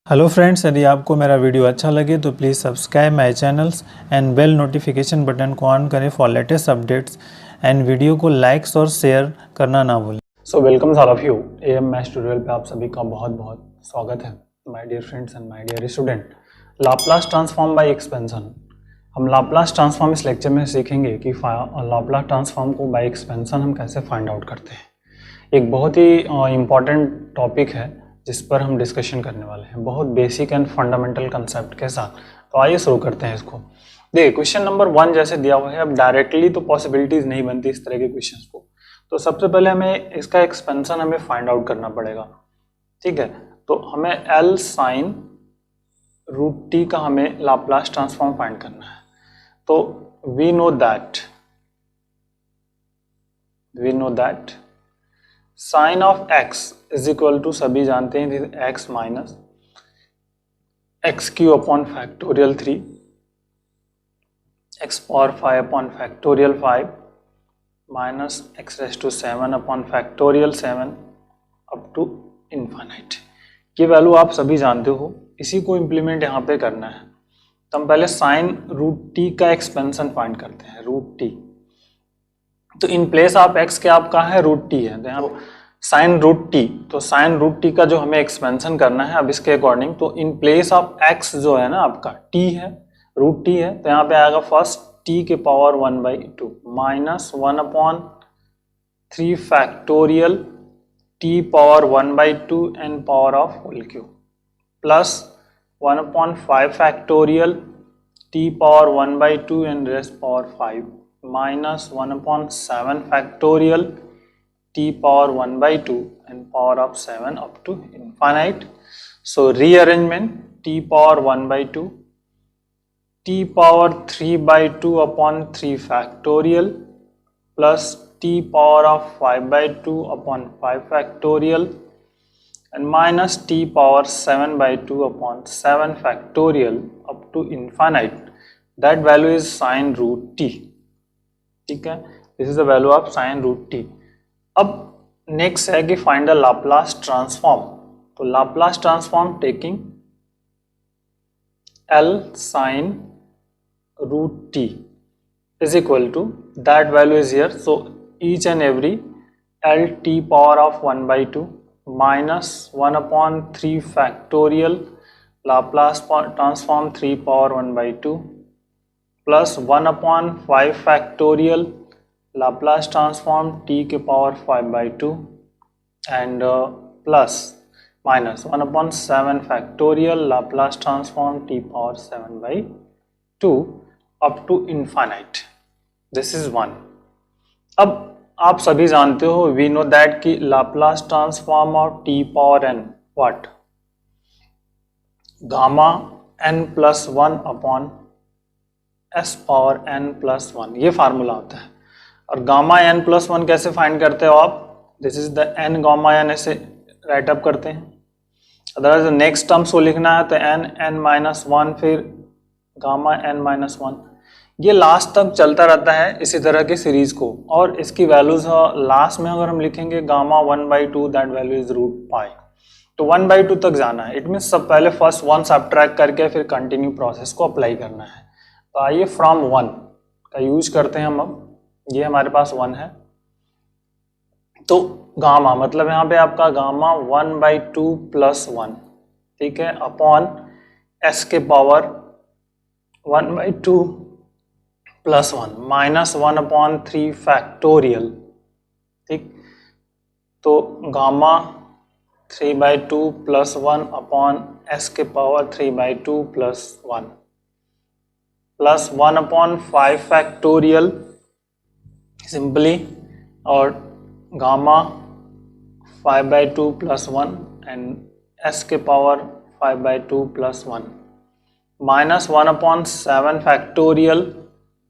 Hello friends, यदि आपको मेरा वीडियो अच्छा लगे तो please subscribe my channels and bell notification button को ऑन करें for latest updates and video को लाइक्स और शेयर करना ना भूलें। So welcome all of you AM maths tutorial पे आप सभी का बहुत बहुत स्वागत है my dear friends and my dear student. Laplace transform by expansion. हम लाप्लास ट्रांसफॉर्म इस लेक्चर में सीखेंगे कि लाप्लास ट्रांसफॉर्म को बाय एक्सपेंशन हम कैसे फाइंड आउट करते हैं। एक बहुत ही इम्पॉर्टेंट टॉपिक है जिस पर हम डिस्कशन करने वाले हैं, बहुत बेसिक एंड फंडामेंटल कंसेप्ट के साथ। तो आइए शुरू करते हैं इसको। देखिए क्वेश्चन नंबर 1 जैसे दिया हुआ है, अब डायरेक्टली तो पॉसिबिलिटीज नहीं बनती इस तरह के क्वेश्चंस को, तो सबसे पहले हमें इसका एक्सपेंशन हमें फाइंड आउट करना पड़ेगा। ठीक है, तो हमें एल साइन रूट टी का हमें लाप्लास ट्रांसफॉर्म फाइंड करना है। तो we know that sine of x is equal to, सभी जानते हैं, x minus x cube upon factorial 3 x power 5 upon factorial 5 minus x raise to 7 upon factorial 7 up to infinite. ये value आप सभी जानते हो, इसी को इम्प्लीमेंट यहाँ पे करना है। तो हम पहले साइन रूट टी का एक्सपेंशन फाइंड करते हैं। रूट टी, तो इन प्लेस ऑफ एक्स के आपका है रूट टी है, तो यहाँ साइन रूट टी, तो साइन रूट टी का जो हमें एक्सपेंशन करना है अब इसके अकॉर्डिंग, तो इन प्लेस ऑफ एक्स जो है ना आपका टी है, रूट टी है, तो यहाँ पे आएगा फर्स्ट टी के power 1/2 minus 1/3 factorial t power 1/2 and power of whole cube plus 1/5 factorial t power 1/2 and rest power 5 minus 1/7 factorial t power 1/2 and power of 7 up to infinite. So rearrangement t power 1/2 t power 3/2 upon 3 factorial plus t power of 5/2 upon 5 factorial and minus t power 7/2 upon 7 factorial up to infinite. That value is sine root t. ठीक है, this is the value of sine root t. अब next है कि find the Laplace transform. तो Laplace transform taking L sin root t is equal to, that value is here, so each and every L t power of 1/2 minus 1/3 factorial Laplace transform 3 power 1/2 plus 1/5 factorial Laplace transform t के power 5/2 and plus minus 1/7 factorial Laplace transform t power 7/2 up to infinite. This is 1. अब आप सभी जानते हो, we know that कि Laplace transform of t power n what? Gamma n plus 1 upon s power n plus 1, ये formula होता है। और गामा n plus 1 कैसे फाइंड करते हो आप? This is the n gamma n, ऐसे राइट अप करते हैं। अदरवाइज नेक्स्ट टर्म्स को लिखना है तो n माइनस 1 फिर गामा n माइनस 1, ये लास्ट तक चलता रहता है इसी तरह की सीरीज को। और इसकी वैल्यूज लास्ट में अगर हम लिखेंगे gamma 1/2, that value is root pi, तो 1/2 तक जाना है। इट मीन्स सब पहले फर्स्ट 1 सब्ट्रैक्ट करके फिर कंटिन्यू प्रोसेस को अप्लाई करना है। तो आइए फ्रॉम 1 का यूज करते हैं हम। अब ये हमारे पास 1 है, तो गामा मतलब यहाँ पे आपका गामा 1/2 प्लस 1, ठीक है, अपॉन एस के पावर 1/2 प्लस 1 माइनस 1/3 फैक्टोरियल। ठीक, तो गामा 3/2 प्लस 1 अपॉन एस के power 3/2 plus 1 plus 1/5 factorial simply, और गामा 5/2 प्लस 1 एंड एस के power 5/2 plus 1 minus 1/7 factorial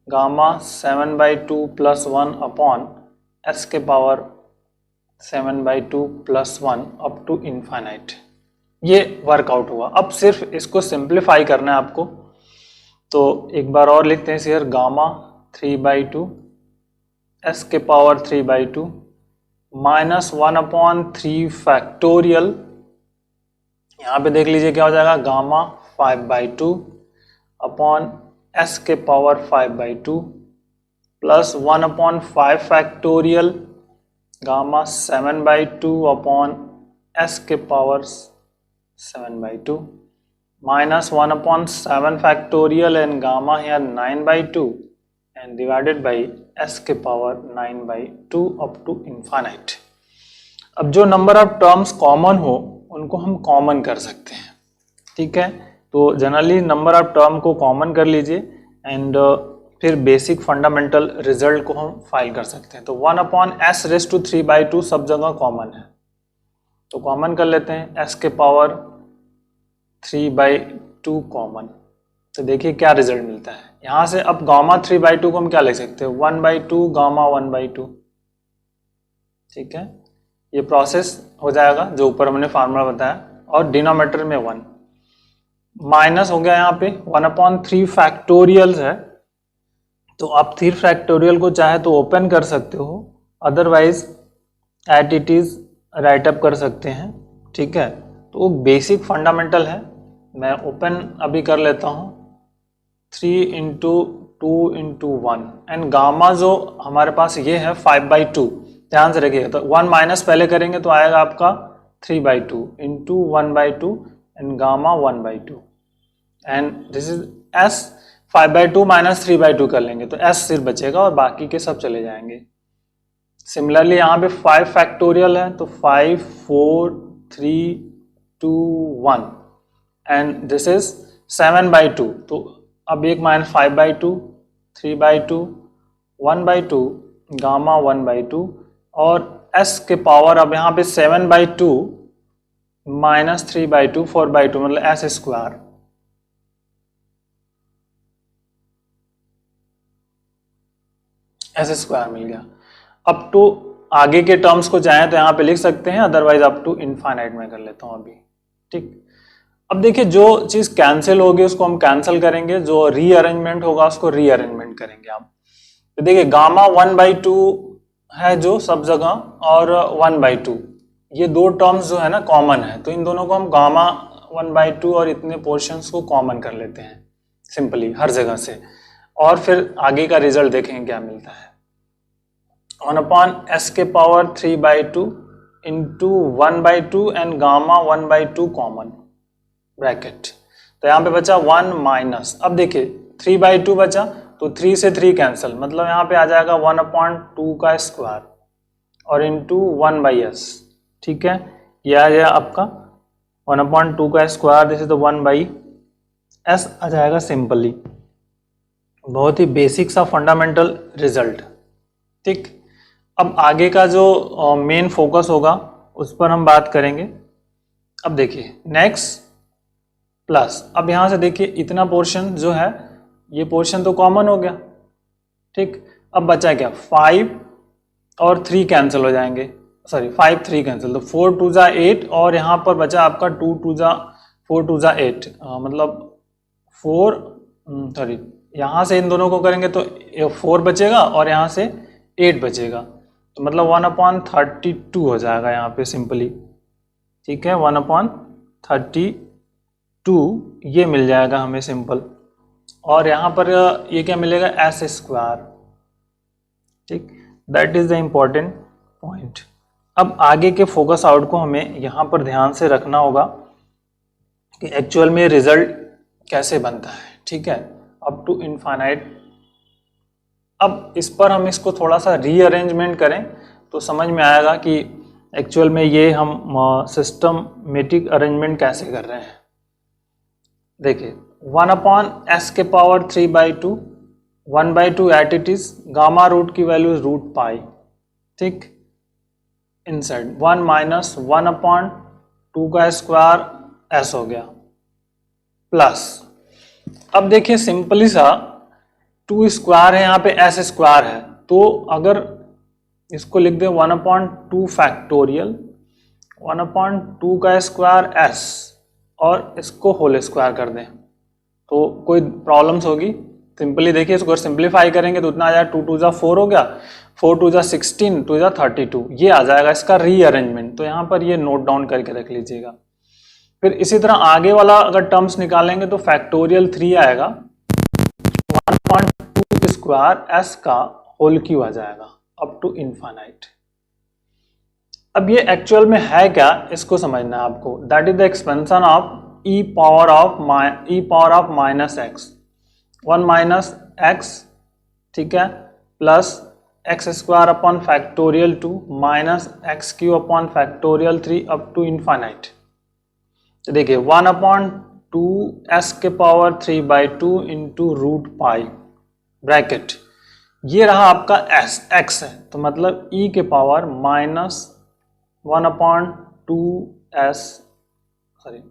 gamma 7/2 plus 1 upon S के power 7/2 plus 1 up to infinite. ये workout हुआ। अब सिर्फ इसको सिंप्लीफाई करना है आपको, तो एक बार और लिखते हैं इसे, गामा 3/2 एस के पावर 3/2 माइनस 1/3 फैक्टोरियल यहाँ पे देख लीजिए क्या हो जाएगा, गामा 5/2 अपॉन एस के power 5/2 plus 1/5 factorial gamma 7/2 upon S के power 7/2 minus 1/7 factorial and gamma here 9/2 and divided by s के पावर 9/2 up to infinite। अब जो नंबर ऑफ टर्म्स कॉमन हो उनको हम कॉमन कर सकते हैं, ठीक है। तो जनरली नंबर ऑफ टर्म को कॉमन कर लीजिए एंड फिर बेसिक फंडामेंटल रिजल्ट को हम फाइल कर सकते हैं। तो 1/s⁻³ सब जगह कॉमन है, तो कॉमन कर लेते हैं, s के पावर 3/2 कॉमन। तो देखिए क्या रिजल्ट मिलता है यहाँ से। अब गामा 3/2 को हम क्या लिख सकते हैं, 1/2 गामा 1/2, ठीक है। ये प्रोसेस हो जाएगा जो ऊपर हमने फार्मूला बताया, और डिनोमिनेटर में 1 माइनस हो गया यहाँ पे 1/3 फैक्टोरियल है। तो आप 3 फैक्टोरियल को चाहे तो ओपन कर सकते हो, otherwise eight it is right up कर सकते हैं, ठीक है। तो बेसिक फंडामेंटल है, मैं ओपन अभी कर लेता हूँ, 3 × 2 × 1 एंड गामा जो हमारे पास ये है 5/2, ध्यान से रखिएगा। तो 1 माइनस पहले करेंगे तो आएगा आपका 3/2 × 1/2 and gamma 1/2 and this is s 5/2 minus 3/2 कर लेंगे तो s सिर्फ बचेगा और बाकी के सब चले जाएंगे। सिमिलरली यहाँ पे 5 फैक्टोरियल है तो 5 4 3 2 1 एंड दिस इज 7/2। तो अब एक माइनस 5/2 3/2 1/2 गामा 1/2 और s के पावर अब यहाँ पे 7/2 माइनस 3/2 4/2 मतलब s²। s² मिल गया। अब टू आगे के टर्म्स को चाहें तो यहाँ पे लिख सकते हैं, अदरवाइज अप टू इनफाइनाइट में कर लेता हूँ अभी, ठीक। अब देखिए जो चीज कैंसिल होगी उसको हम कैंसिल करेंगे, जो रीअरेंजमेंट होगा उसको रीअरेंजमेंट करेंगे आप। तो देखिए गामा 1/2 है जो सब जगह, और 1/2 ये दो टर्म्स जो है ना कॉमन है, तो इन दोनों को हम गामा 1/2 और इतने पोर्शंस को कॉमन कर लेते हैं सिंपली हर जगह से, और फिर आगे का रिजल्ट देखेंगे क्या मिलता है। 1/s के power 3/2 into 1/2 and gamma 1/2 common bracket. तो यहाँ पे बचा 1 माइनस, अब देखिए 3/2 बचा तो 3 से 3 कैंसिल, मतलब यहाँ पे आ जाएगा 1/2 का स्क्वायर और इंटू 1/s, ठीक है। यह आ जाएगा आपका 1/2 का square, this is the 1/s आ जाएगा सिंपली। बहुत ही बेसिक सा फंडामेंटल रिजल्ट, ठीक। अब आगे का जो मेन फोकस होगा उस पर हम बात करेंगे। अब देखिए नेक्स्ट प्लस, अब यहाँ से देखिए इतना पोर्शन जो है ये पोर्शन तो कॉमन हो गया, ठीक। अब बचा क्या, 5 और 3 कैंसिल हो जाएंगे, सॉरी 5 3 कैंसिल, तो 4 2 जा 8 और यहाँ पर बचा आपका 4 2 जा 8, मतलब 4 सॉरी यहाँ से इन दोनों को करेंगे तो 4 बचेगा और यहाँ से 8 बचेगा, तो मतलब 1/32 हो जाएगा यहाँ पे सिंपली, ठीक है। 1/32 ये मिल जाएगा हमें सिंपल, और यहाँ पर ये क्या मिलेगा, s², ठीक। That is the important point. अब आगे के फोकस आउट को हमें यहाँ पर ध्यान से रखना होगा कि एक्चुअल में रिजल्ट कैसे बनता है, ठीक है, अप टू इनफाइनाइट। अब इस पर हम इसको थोड़ा सा रीअरेंजमेंट करें तो समझ में आएगा कि एक्चुअल में ये हम सिस्टमेटिक अरेंजमेंट कैसे कर रहे हैं। देखिए 1/s के power 3/2 1/2 at it is, gamma root की वैल्यू इज √π, ठीक। इनसाइड 1 माइनस 1/2 का स्क्वायर s हो गया, प्लस अब देखिए सिंपली सा 2 स्क्वायर है यहाँ पे s² है, तो अगर इसको लिख दें 1/2 फैक्टोरियल 1/2 का स्क्वायर s और इसको होल स्क्वायर कर दें तो कोई प्रॉब्लम्स होगी। सिंपली देखिए इसको सिंप्लीफाई करेंगे तो उतना आ जाएगा 2 2 जा 4 हो गया, 4 2 जा 16 2 जा 32, ये आ जाएगा इसका रीअरेंजमेंट। तो यहाँ पर ये नोट डाउन करके रख लीजिएगा। फिर इसी तरह आगे वाला अगर टर्म्स निकालेंगे तो फैक्टोरियल 3 आएगा, 1/2 स्क्वायर एस का होल क्यू आ जाएगा अप टू इनफाइनाइट। अब ये एक्चुअल में है क्या, इसको समझना है आपको। That is the expansion of e power of minus x, 1 minus x, ठीक है, plus x square upon factorial 2 minus x cube upon factorial 3 up to infinite. तो देखिए 1/2 एस के power 3/2 into root pi bracket, ये रहा आपका S, x है, तो मतलब ई के पावर माइनस 1/2 एस, सॉरी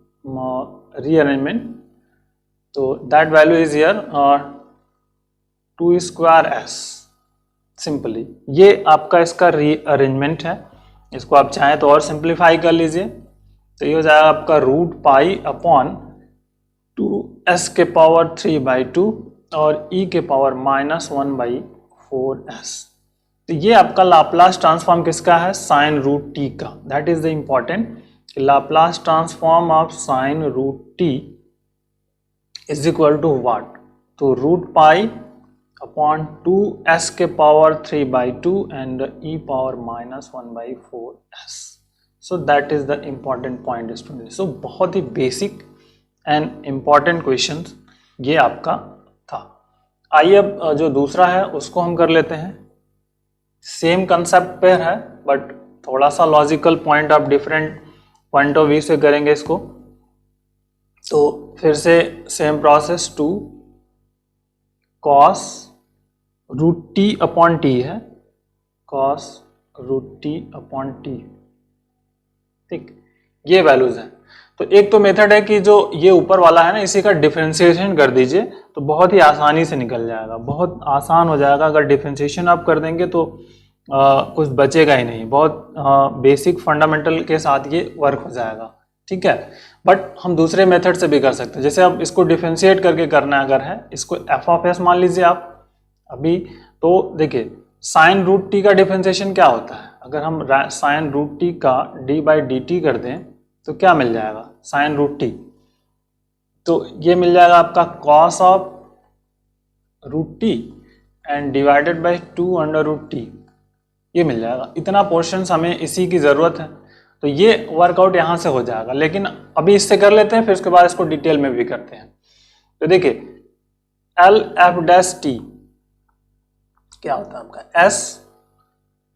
रीअरेंजमेंट, तो that value is here 2 square S. Simply ये आपका इसका रीअरेंजमेंट है, इसको आप चाहें तो और सिंप्लीफाई कर लीजिए, तो ये हो जाएगा आपका रूट पाई अपॉन 2s के पावर 3/2 और e के पावर -1/4s। तो ये आपका लाप्लास ट्रांसफॉर्म किसका है, साइन रूट टी का। That is the important, Laplace transform of sine root T is equal to what, तो रूट पाई अपॉन 2s के power 3/2 and e power -1/4s। So that is the important point student. सो बहुत ही basic and important question ये आपका था। आइए अब जो दूसरा है उसको हम कर लेते हैं। सेम कंसेप्ट पे है बट थोड़ा सा logical point of different point of view से करेंगे इसको। तो फिर से same process, 2 cos root T upon t है, cos root T upon t, ठीक, ये वैल्यूज हैं। तो एक तो मेथड है कि जो ये ऊपर वाला है ना, इसी का डिफरेंशिएशन कर दीजिए तो बहुत ही आसानी से निकल जाएगा, बहुत आसान हो जाएगा। अगर डिफरेंशिएशन आप कर देंगे तो कुछ बचेगा ही नहीं, बहुत बेसिक फंडामेंटल के साथ ये वर्क हो जाएगा, ठीक है। बट हम दूसरे मेथड से भी कर सकते हैं, जैसे अब इसको डिफरेंशिएट करके करना है, अगर है इसको एफ ऑफ एस मान लीजिए आप अभी, तो देखिए साइन रूट टी का डिफरेंशिएशन क्या होता है, अगर हम साइन रूट टी का d/dt कर दें तो क्या मिल जाएगा, साइन रूट टी, तो ये मिल जाएगा आपका cos of root t and divided by 2√t, ये मिल जाएगा। इतना पोर्शन हमें इसी की ज़रूरत है, तो ये वर्कआउट यहाँ से हो जाएगा। लेकिन अभी इससे कर लेते हैं, फिर उसके बाद इसको डिटेल में भी करते हैं। तो देखिए एल एफ डैश टी क्या होता है आपका, S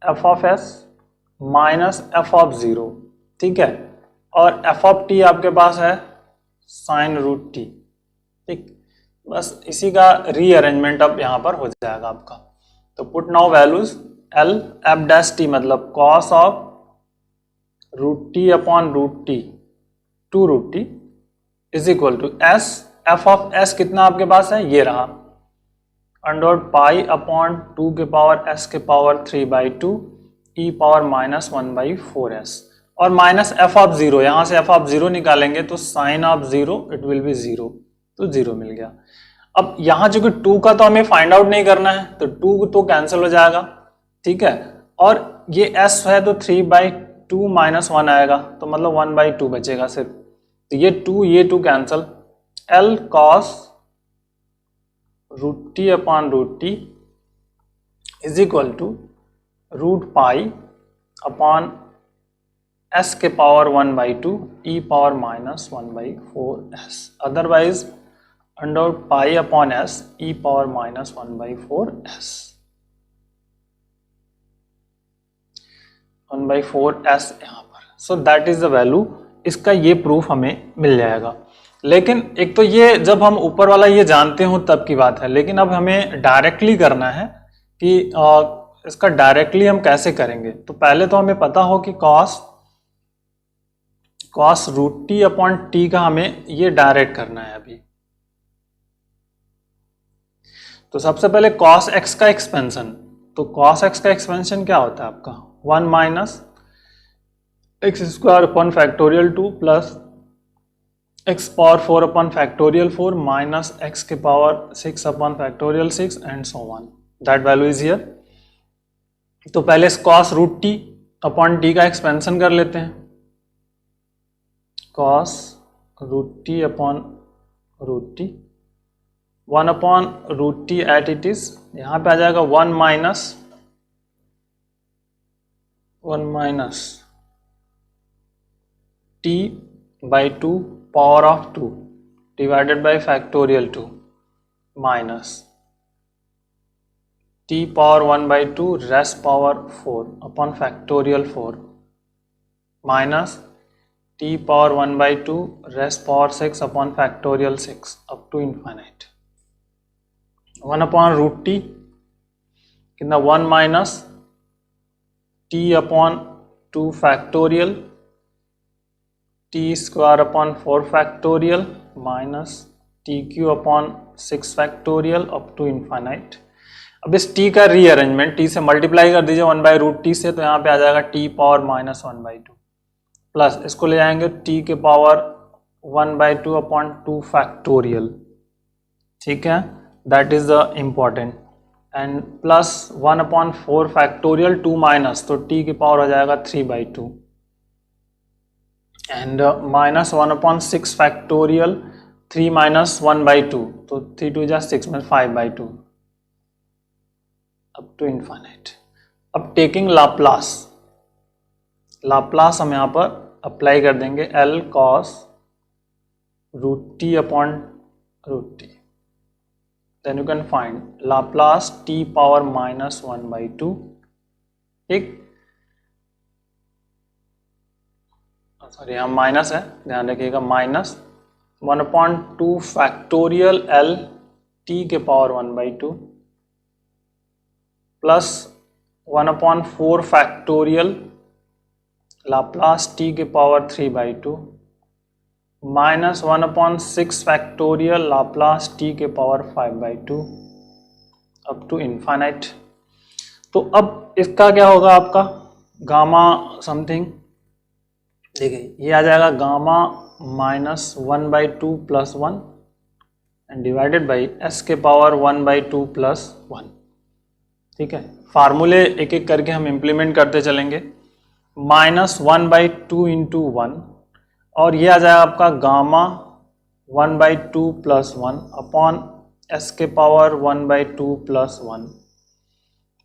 F of S minus F of 0, ठीक है, और एफ ऑफ टी आपके पास है साइन रूट टी, ठीक, बस इसी का रीअरेंजमेंट अब यहाँ पर हो जाएगा आपका। तो put now values, L F dash T मतलब cos of root T upon root T 2√t is equal to S, F of S कितना आपके पास है, ये रहा, अंडर पाई अपॉन 2 के पावर s के पावर 3/2 e पावर -1/4s और minus F of 0, यहाँ से एफ ऑफ 0 निकालेंगे तो sine of 0 it will be 0, तो 0 मिल गया। अब यहाँ चूंकि 2 का तो हमें फाइंड आउट नहीं करना है, तो 2 तो कैंसिल हो जाएगा, ठीक है, और ये s है तो 3/2 -1 आएगा, तो मतलब 1/2 बचेगा सिर्फ, तो ये 2 cancel, l cos root T upon root T is equal to root pi upon s के power 1/2 e power -1/4s, otherwise under pi upon s e power -1/4s, 1/4s यहाँ पर। So that is the value, इसका ये proof हमें मिल जाएगा। लेकिन एक तो ये जब हम ऊपर वाला ये जानते हो तब की बात है, लेकिन अब हमें डायरेक्टली करना है कि इसका डायरेक्टली हम कैसे करेंगे। तो पहले तो हमें पता हो कि cos root T upon t का हमें ये डायरेक्ट करना है अभी। तो सबसे पहले cos x का एक्सपेंशन, तो cos x का एक्सपेंशन क्या होता है आपका, 1 minus x square upon factorial 2 plus x power 4 upon factorial 4 minus x के power 6 upon factorial 6 and so on, that value is here. तो पहले cos root T upon t का एक्सपेंशन कर लेते हैं, cos root T upon root t, 1 upon root t at it is, यहाँ पे आ जाएगा 1 minus t by 2 power of 2 divided by factorial 2 minus t power 1 by 2 rest power 4 upon factorial 4 minus t power 1 by 2 rest power 6 upon factorial 6 up to infinite. 1 upon root t कितना, 1 minus t upon 2 factorial t square upon 4 factorial minus t cube upon 6 factorial up to infinite. अब इस t का rearrangement, t से multiply कर दीजिए 1 by root T से, तो यहाँ पे आ जाएगा t power minus 1 by 2 plus इसको ले जाएंगे t के पावर 1 बाई 2 अपॉन 2 फैक्टोरियल, ठीक है, that is the important, and plus 1 upon 4 factorial 2 minus, तो t की पावर हो जाएगा 3 by 2 and minus 1 upon 6 factorial 3 minus 1 by 2, तो 3 2 जा 6 में 5 बाई 2 अप टू इनफाइनाइट। अब टेकिंग लाप्लास, लाप्लास हम यहाँ पर अप्लाई कर देंगे L cos root T upon root t, then you can find Laplace t power minus 1 by 2, ठीक, सॉरी यहाँ माइनस है, ध्यान रखिएगा, minus 1 upon 2 factorial L t के power 1 by 2 plus 1 upon 4 factorial Laplace t के power 3 by 2 minus 1 upon 6 factorial Laplace t के power 5 by 2 up to infinite. तो अब इसका क्या होगा, आपका गामा समथिंग, देखिए ये आ जाएगा gamma minus 1 by 2 plus 1 and divided by s के पावर 1 बाई 2 प्लस 1, ठीक है। फार्मूले एक एक करके हम इम्प्लीमेंट करते चलेंगे, माइनस 1 बाई 2 इंटू 1, और ये आ जाएगा आपका gamma 1 by 2 plus 1 upon s के power 1 by 2 plus 1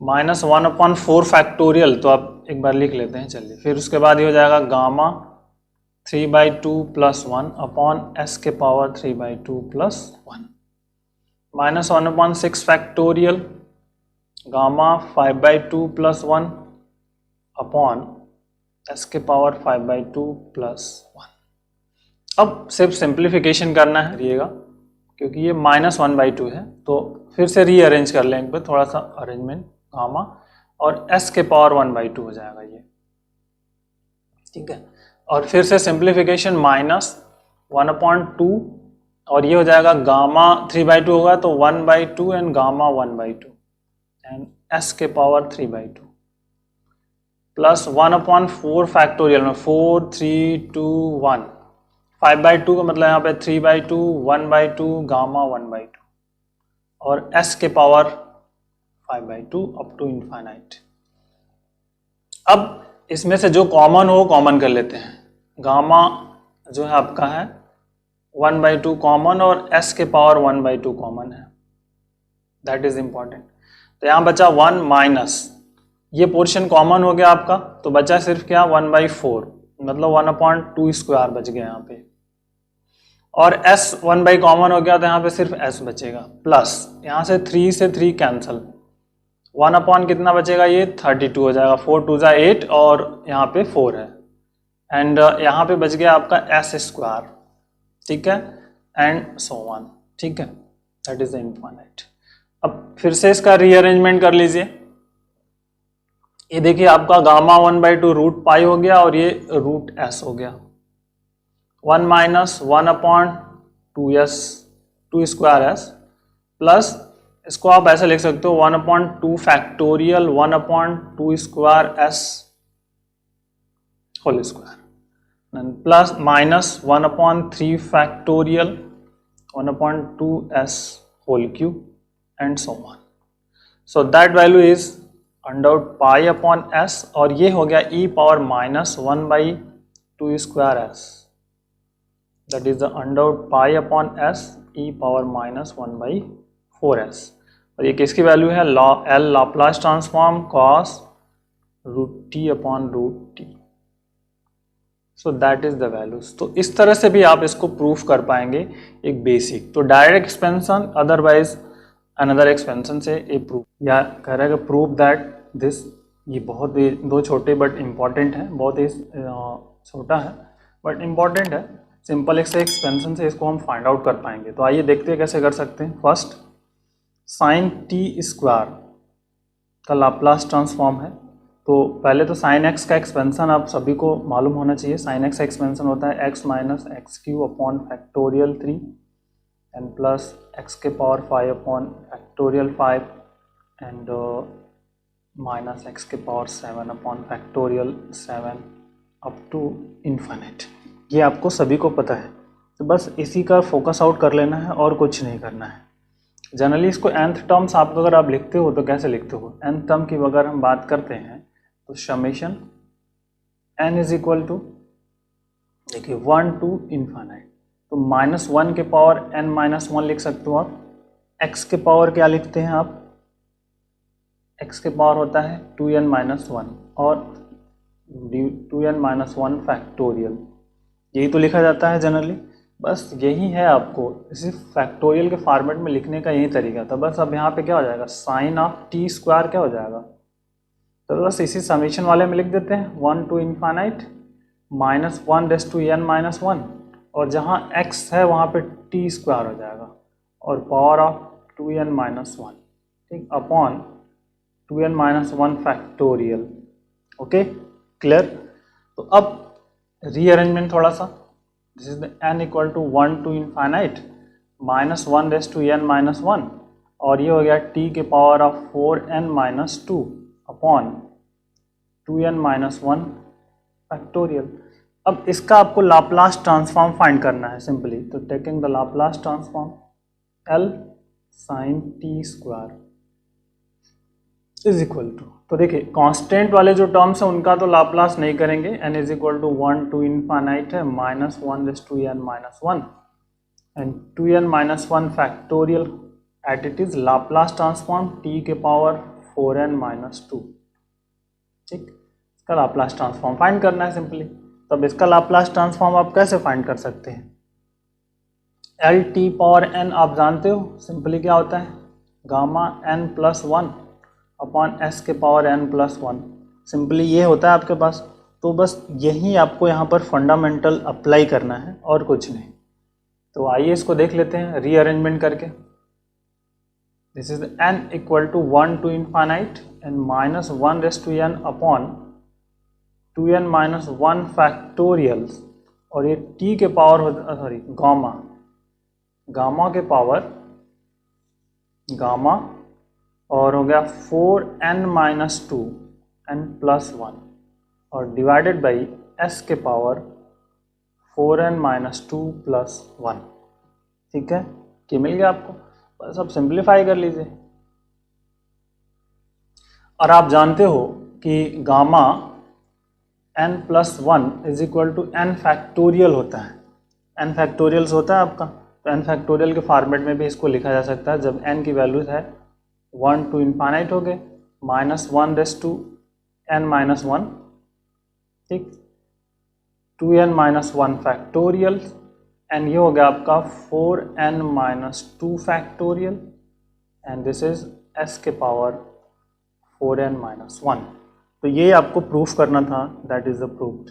minus 1 upon 4 factorial, तो आप एक बार लिख लेते हैं, चलिए, फिर उसके बाद ये हो जाएगा gamma 3 by 2 plus 1 upon s के power 3 by 2 plus 1 minus 1 upon 6 factorial gamma 5 by 2 plus 1 upon s के पावर 5 बाई 2 प्लस 1। अब सिर्फ सिंप्लीफिकेशन करना है, रहिएगा, क्योंकि ये माइनस 1 बाई 2 है, तो फिर से रीअरेंज कर लें एक बार, थोड़ा सा अरेंजमेंट, गामा और s के पावर 1 बाई 2 हो जाएगा ये, ठीक है, और फिर से सिंप्लीफिकेशन माइनस 1 अपॉन 2 और ये हो जाएगा गामा 3 बाई 2 होगा तो 1 by 2 and gamma 1 by 2 and s के power 3 by 2 plus 1 upon 4 factorial में 4 3 2 1, 5 बाई 2 का मतलब यहाँ पे 3 बाई 2 1 बाई 2 गामा 1 बाई 2 और s के power 5 by 2 up to infinite. अब इसमें से जो कॉमन हो कॉमन कर लेते हैं, गामा जो है आपका है 1 बाई 2 कॉमन और s के पावर 1 बाई 2 कॉमन है, दैट इज इंपॉर्टेंट। तो यहाँ बचा 1 माइनस, ये पोर्शन कॉमन हो गया आपका, तो बचा सिर्फ क्या 1 बाई 4, मतलब 1 अपॉन 2 स्क्वायर बच गया यहाँ पे, और s 1 बाई कॉमन हो गया तो यहाँ पे सिर्फ s बचेगा, प्लस यहाँ से 3 से 3 कैंसल, 1 अपॉन कितना बचेगा, ये 32 हो जाएगा, 4 2 जा 8 और यहाँ पे 4 है, एंड यहाँ पे बच गया आपका s स्क्वायर, ठीक है, एंड सो ऑन, ठीक है, दैट इज द इनफाइनाइट। अब फिर से इसका रीअरेंजमेंट कर लीजिए, ये देखिए आपका गामा 1 बाई 2 रूट पाई हो गया और ये रूट s हो गया, 1 minus 1 upon 2s 2 square s plus इसको आप ऐसे लिख सकते हो 1 upon 2 factorial 1 upon 2 square s whole square plus minus 1 upon 3 factorial 1 upon 2s whole cube and so on. So that value is under root pi upon s और ये हो गया e power minus 1 by 2 square s that is the under pi upon S e power minus 1/4s। और ये किसकी value है? L Laplace transform cos root T upon root t. So that is the values. तो इस तरह से भी आप इसको प्रूफ कर पाएंगे एक बेसिक। तो direct expansion otherwise another expansion से ए प्रूफ, या कह रहा है कि प्रूव दैट दिस। ये बहुत ही दो छोटे बट इम्पॉर्टेंट है, बहुत ही छोटा है बट इम्पॉर्टेंट है। सिंपल एक से एक्सपेंशन से इसको हम फाइंड आउट कर पाएंगे। तो आइए देखते हैं कैसे कर सकते हैं। फर्स्ट, साइन टी स्क्वायर का लाप्लास ट्रांसफॉर्म है। तो पहले तो साइन एक्स का एक्सपेंशन आप सभी को मालूम होना चाहिए। साइन एक्स का एक्सपेंशन होता है X minus x cube upon factorial 3 and plus X के power 5 upon factorial 5 and minus X के power 7 upon factorial 7 up to infinite. ये आपको सभी को पता है। तो बस इसी का फोकस आउट कर लेना है और कुछ नहीं करना है। जनरली इसको nth टर्म्स आप अगर आप लिखते हो तो कैसे लिखते हो? nth टर्म की अगर हम बात करते हैं तो summation n is equal to, देखिए 1 टू इन्फिनिट। तो -1 के पावर n-1 लिख सकते हो आप। x के पावर क्या लिखते हैं आप? x के पावर होता है 2n-1 और 2n-1 फैक्टोरियल, यही तो लिखा जाता है जनरली। बस यही है, आपको इसी फैक्टोरियल के फॉर्मेट में लिखने का यही तरीका था। बस अब यहाँ पे क्या हो जाएगा? साइन ऑफ टी स्क्वायर क्या हो जाएगा? तो बस इसी समीशन वाले में लिख देते हैं 1 to infinite -1 raise to n-1, और जहाँ x है वहाँ पे टी स्क्वायर हो जाएगा और पावर ऑफ 2n-1, ठीक, upon 2n-1 factorial. Okay, clear? तो अब रीअरेंजमेंट थोड़ा सा, this is the n equal to 1 to infinite -1 raise to n-1, और ये हो गया t के power of 4n-2 upon 2n-1 factorial. अब इसका आपको लाप्लास ट्रांसफॉर्म फाइंड करना है सिंपली। तो taking the Laplace transform l sine t square is equal to, तो देखिए कांस्टेंट वाले जो टर्म्स हैं उनका तो लाप्लास नहीं करेंगे। n is equal to 1 to infinite है -1 raise to n-1 and 2n-1 factorial at it is Laplace transform t के पावर 4n-2, ठीक। इसका लाप्लास ट्रांसफॉर्म फाइंड करना है सिंपली। तब इसका लाप्लास ट्रांसफॉर्म आप कैसे फाइंड कर सकते हैं? एल टी पावर n आप जानते हो सिंपली क्या होता है? गामा n+1 अपॉन एस के पावर n+1, सिंपली ये होता है आपके पास। तो बस यही आपको यहाँ पर फंडामेंटल अप्लाई करना है और कुछ नहीं। तो आइए इसको देख लेते हैं रीअरेंजमेंट करके। This is n equal to 1 to infinite and -1 raise to n upon 2n-1 factorials, और ये t के पावर सॉरी गामा के पावर गामा, और हो गया 4n-2 n+1 और डिवाइडेड बाई s के पावर 4n-2 + 1, ठीक है। कि मिल गया आपको? बस अब सिंप्लीफाई कर लीजिए। और आप जानते हो कि gamma n+1 is equal to n factorial होता है। n फैक्टोरियल्स होता है आपका, तो n फैक्टोरियल के फॉर्मेट में भी इसको लिखा जा सकता है। जब n की वैल्यूज है 1 टू इन्फिनिट हो गए -1 रेज़ टू n-1, ठीक, 2n-1 फैक्टोरियल एंड ये हो गया आपका 4n-2 factorial and this is s के पावर 4n-1। तो ये आपको प्रूफ करना था, दैट इज द प्रूफ्ड।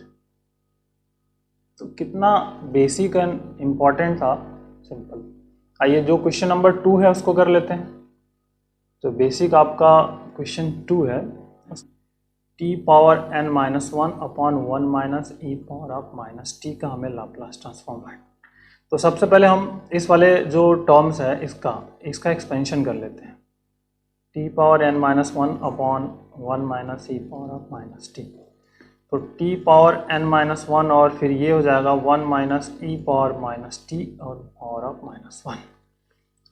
तो कितना बेसिक एंड इम्पॉर्टेंट था, सिंपल। आइए जो क्वेश्चन नंबर 2 है उसको कर लेते हैं। तो बेसिक आपका क्वेश्चन 2 है, t power n-1 upon 1 minus e power of -t का हमें लाप्लास ट्रांसफॉर्म है। तो सबसे पहले हम इस वाले जो टर्म्स है इसका एक्सपेंशन कर लेते हैं। t power n-1 upon 1 minus e power of -t, तो t पावर n-1 और फिर ये हो जाएगा 1 माइनस e पावर -t और पावर ऑफ -1।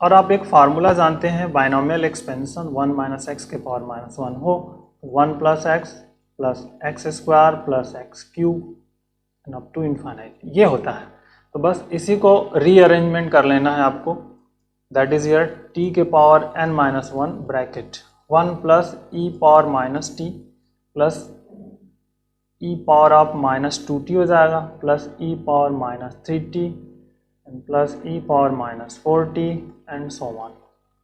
और आप एक फार्मूला जानते हैं बाइनोमियल एक्सपेंशन, 1 माइनस एक्स के पावर -1 हो 1 + x² + x³ and up to infinite, ये होता है। तो बस इसी को रीअरेंजमेंट कर लेना है आपको, दैट इज हियर टी के power n minus 1 bracket 1 plus E power minus T plus E power of minus 2t हो जाएगा plus E power minus 3t and plus E power minus 4t and so on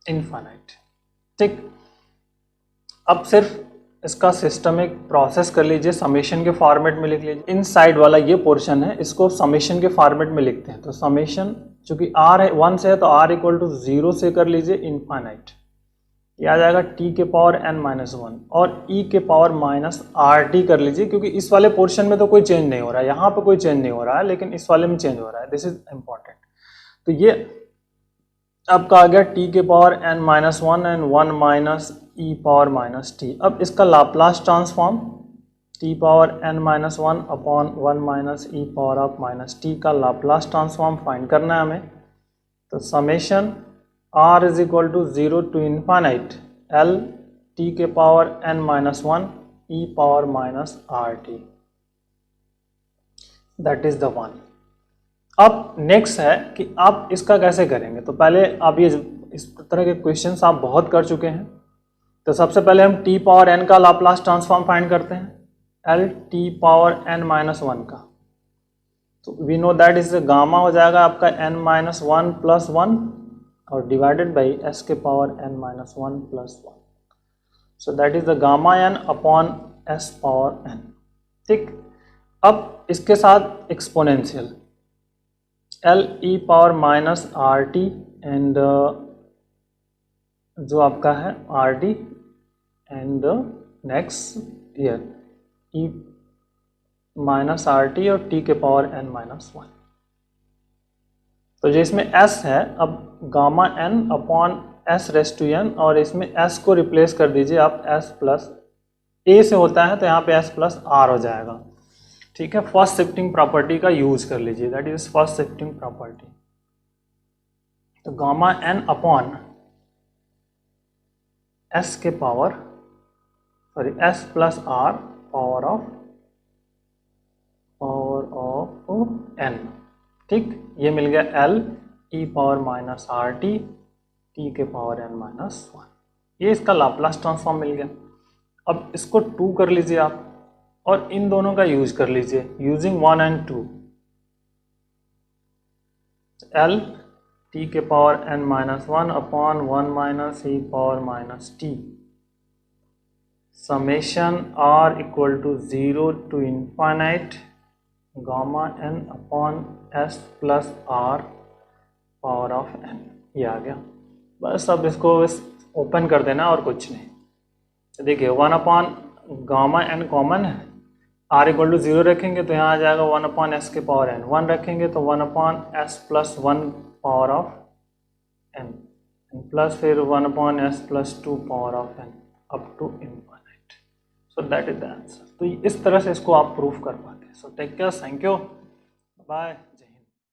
infinite. ठीक, अब सिर्फ इसका systemic process कर लीजिए, summation के format में लिख लीजिए। इन साइड वाला ये पोर्शन है, इसको समेशन के फॉर्मेट में लिखते हैं। तो समेशन चूंकि r है 1 से है तो r इक्वल टू 0 से कर लीजिए इनफाइनाइट, ये आ जाएगा t के पावर n माइनस 1 और e के पावर माइनस RT कर लीजिए, क्योंकि इस वाले पोर्शन में तो कोई चेंज नहीं हो रहा है, यहाँ पे कोई चेंज नहीं हो रहा है, लेकिन इस वाले में चेंज हो रहा है, दिस इज इम्पॉर्टेंट। तो ये आपका आ गया t के power n minus 1 and 1 minus e power minus t. अब इसका Laplace transform t power n minus 1 upon 1 minus e power of minus t का लाप्लास ट्रांसफॉर्म फाइंड करना है हमें। तो summation r is equal to 0 to infinite l t के power n minus 1 e power minus r t, that is the one. अब next है कि आप इसका कैसे करेंगे। तो पहले आप ये इस तरह के क्वेश्चंस आप बहुत कर चुके हैं। तो सबसे पहले हम t पावर n का लाप्लास ट्रांसफॉर्म फाइंड करते हैं, l t power n minus 1 का। तो we know that is gamma हो जाएगा आपका n माइनस 1 प्लस 1 और डिवाइडेड बाई s के power n minus 1 plus 1। So that is the gamma n upon s power n। ठीक, अब इसके साथ exponential l e power minus r t and जो आपका है are t and next here e minus r t और t के power n minus 1। तो जो इसमें s है, अब gamma n upon s raise to n, और इसमें s को रिप्लेस कर दीजिए आप, s प्लस a से होता है तो यहाँ पे s प्लस r हो जाएगा। ठीक है, फर्स्ट शिफ्टिंग प्रॉपर्टी का यूज कर लीजिए, that is first shifting property. तो गामा n अपॉन s के power s plus r power of n। ठीक, ये मिल गया l e power minus r T t के पावर n माइनस 1, ये इसका लाप्लास ट्रांसफॉर्म मिल गया। अब इसको 2 कर लीजिए आप और इन दोनों का यूज कर लीजिए यूजिंग 1 एंड 2। l t के power n minus 1 upon 1 minus e power minus t summation r equal to 0 to infinite gamma n upon s plus r power of n। ये आ गया, बस अब इसको ओपन कर देना और कुछ नहीं। देखिए 1 अपॉन गामा n कॉमन है, r इक्वल टू 0 रखेंगे तो यहाँ आ जाएगा 1 अपॉन s के पावर n, 1 रखेंगे तो 1 upon s plus 1 power of n plus फिर 1 upon s plus 2 power of n up to infinite. So that is the answer. तो इस तरह से इसको आप प्रूफ कर पाते हैं। So take care, thank you, bye.